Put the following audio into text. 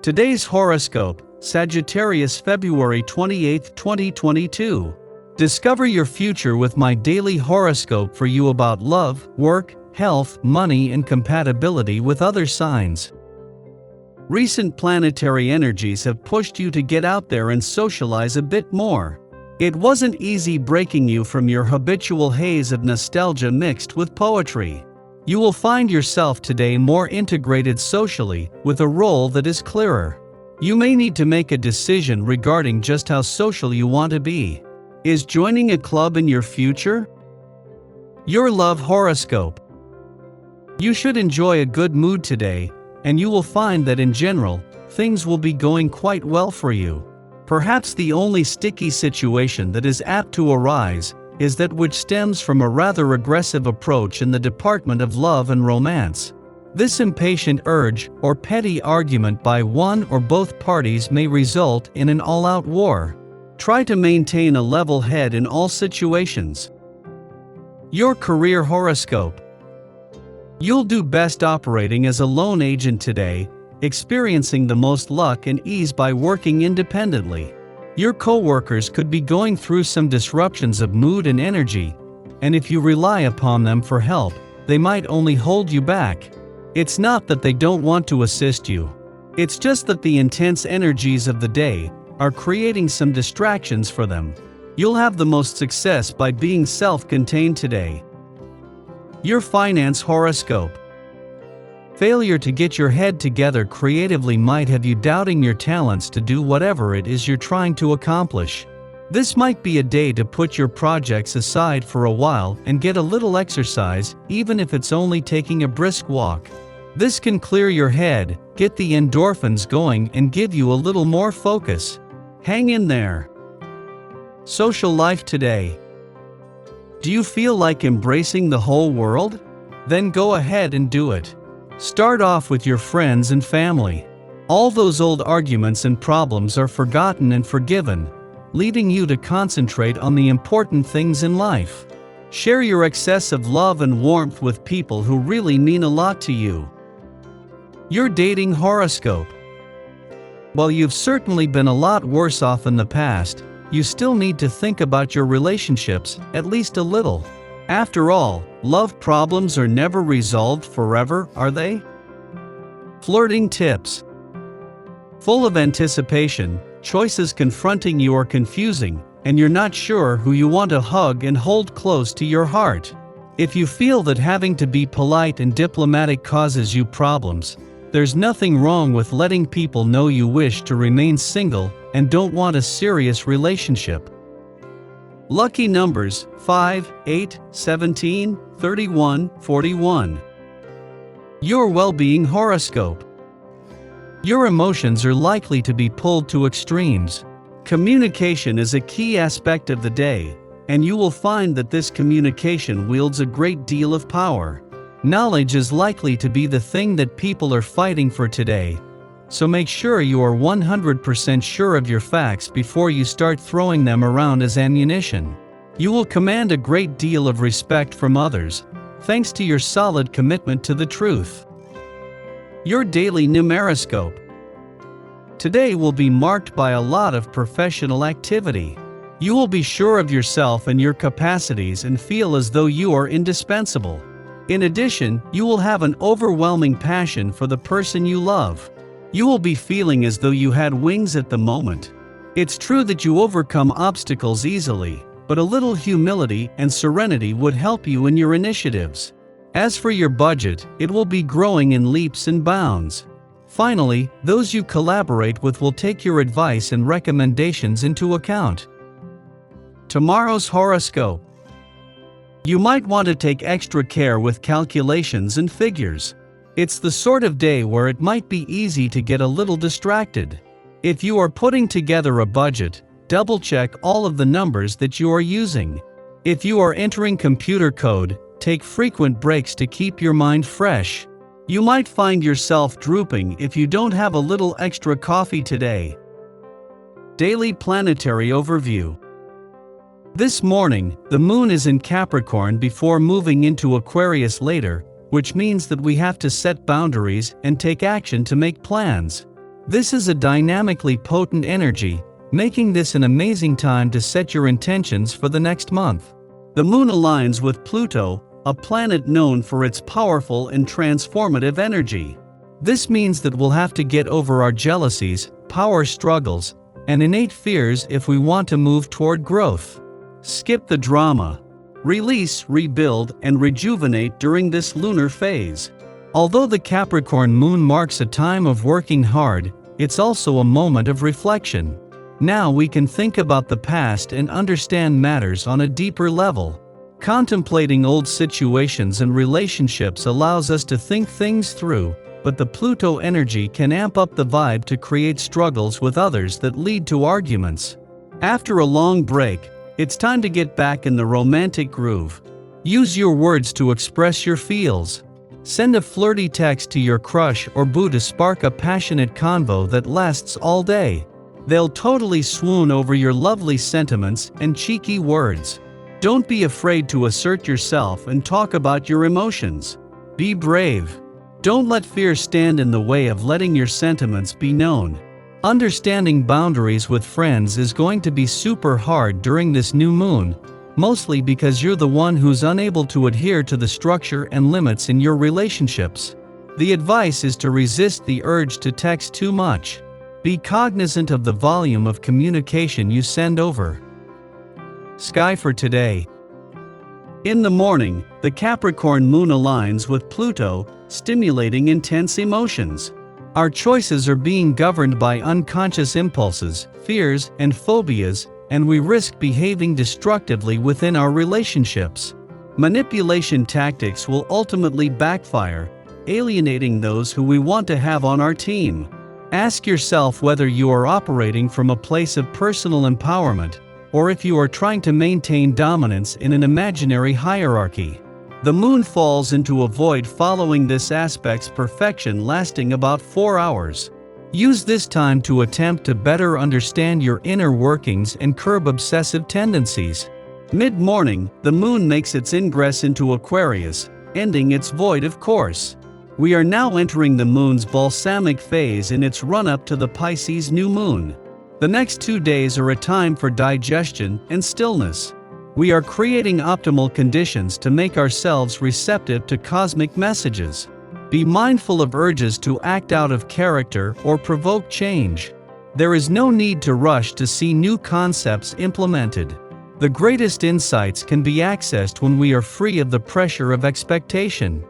Today's horoscope, Sagittarius February 28, 2022. Discover your future with my daily horoscope for you about love, work, health, money, and compatibility with other signs. Recent planetary energies have pushed you to get out there and socialize a bit more. It wasn't easy breaking you from your habitual haze of nostalgia mixed with poetry. You will find yourself today more integrated socially, with a role that is clearer. You may need to make a decision regarding just how social you want to be. Is joining a club in your future? Your love horoscope. You should enjoy a good mood today, and you will find that in general, things will be going quite well for you. Perhaps the only sticky situation that is apt to arise is that which stems from a rather aggressive approach in the department of love and romance. This impatient urge or petty argument by one or both parties may result in an all-out war. Try to maintain a level head in all situations. Your career horoscope. You'll do best operating as a lone agent today, experiencing the most luck and ease by working independently. Your co-workers could be going through some disruptions of mood and energy, and if you rely upon them for help, they might only hold you back. It's not that they don't want to assist you. It's just that the intense energies of the day are creating some distractions for them. You'll have the most success by being self-contained today. Your finance horoscope. Failure to get your head together creatively might have you doubting your talents to do whatever it is you're trying to accomplish. This might be a day to put your projects aside for a while and get a little exercise, even if it's only taking a brisk walk. This can clear your head, get the endorphins going, and give you a little more focus. Hang in there. Social life today. Do you feel like embracing the whole world? Then go ahead and do it. Start off with your friends and family. All those old arguments and problems are forgotten and forgiven, leaving you to concentrate on the important things in life. Share your excess of love and warmth with people who really mean a lot to you. Your dating horoscope. While you've certainly been a lot worse off in the past, you still need to think about your relationships, at least a little. After all, love problems are never resolved forever, are they? Flirting tips. Full of anticipation, choices confronting you are confusing, and you're not sure who you want to hug and hold close to your heart. If you feel that having to be polite and diplomatic causes you problems, there's nothing wrong with letting people know you wish to remain single and don't want a serious relationship. Lucky numbers 5, 8, 17, 31, 41. Your well-being horoscope. Your emotions are likely to be pulled to extremes. Communication is a key aspect of the day, and you will find that this communication wields a great deal of power. Knowledge is likely to be the thing that people are fighting for today, so make sure you are 100% sure of your facts before you start throwing them around as ammunition. You will command a great deal of respect from others, thanks to your solid commitment to the truth. Your daily numeroscope. Today will be marked by a lot of professional activity. You will be sure of yourself and your capacities and feel as though you are indispensable. In addition, you will have an overwhelming passion for the person you love. You will be feeling as though you had wings at the moment. It's true that you overcome obstacles easily, but a little humility and serenity would help you in your initiatives. As for your budget, it will be growing in leaps and bounds. Finally, those you collaborate with will take your advice and recommendations into account. Tomorrow's horoscope. You might want to take extra care with calculations and figures. It's the sort of day where it might be easy to get a little distracted. If you are putting together a budget, double-check all of the numbers that you are using. If you are entering computer code, take frequent breaks to keep your mind fresh. You might find yourself drooping if you don't have a little extra coffee today. Daily planetary overview. This morning, the moon is in Capricorn before moving into Aquarius later, which means that we have to set boundaries and take action to make plans. This is a dynamically potent energy, making this an amazing time to set your intentions for the next month. The moon aligns with Pluto, a planet known for its powerful and transformative energy. This means that we'll have to get over our jealousies, power struggles, and innate fears if we want to move toward growth. Skip the drama. Release, rebuild, and rejuvenate during this lunar phase. Although the Capricorn moon marks a time of working hard, it's also a moment of reflection. Now we can think about the past and understand matters on a deeper level. Contemplating old situations and relationships allows us to think things through, but the Pluto energy can amp up the vibe to create struggles with others that lead to arguments. After a long break, it's time to get back in the romantic groove. Use your words to express your feels. Send a flirty text to your crush or boo to spark a passionate convo that lasts all day. They'll totally swoon over your lovely sentiments and cheeky words. Don't be afraid to assert yourself and talk about your emotions. Be brave. Don't let fear stand in the way of letting your sentiments be known. Understanding boundaries with friends is going to be super hard during this new moon, mostly because you're the one who's unable to adhere to the structure and limits in your relationships. The advice is to resist the urge to text too much. Be cognizant of the volume of communication you send over. Sky for today. In the morning, the Capricorn moon aligns with Pluto, stimulating intense emotions. Our choices are being governed by unconscious impulses, fears, and phobias, and we risk behaving destructively within our relationships. Manipulation tactics will ultimately backfire, alienating those who we want to have on our team. Ask yourself whether you are operating from a place of personal empowerment, or if you are trying to maintain dominance in an imaginary hierarchy. The moon falls into a void following this aspect's perfection, lasting about 4 hours. Use this time to attempt to better understand your inner workings and curb obsessive tendencies. Mid-morning, the moon makes its ingress into Aquarius, ending its void of course. We are now entering the moon's balsamic phase in its run-up to the Pisces new moon. The next 2 days are a time for digestion and stillness. We are creating optimal conditions to make ourselves receptive to cosmic messages. Be mindful of urges to act out of character or provoke change. There is no need to rush to see new concepts implemented. The greatest insights can be accessed when we are free of the pressure of expectation.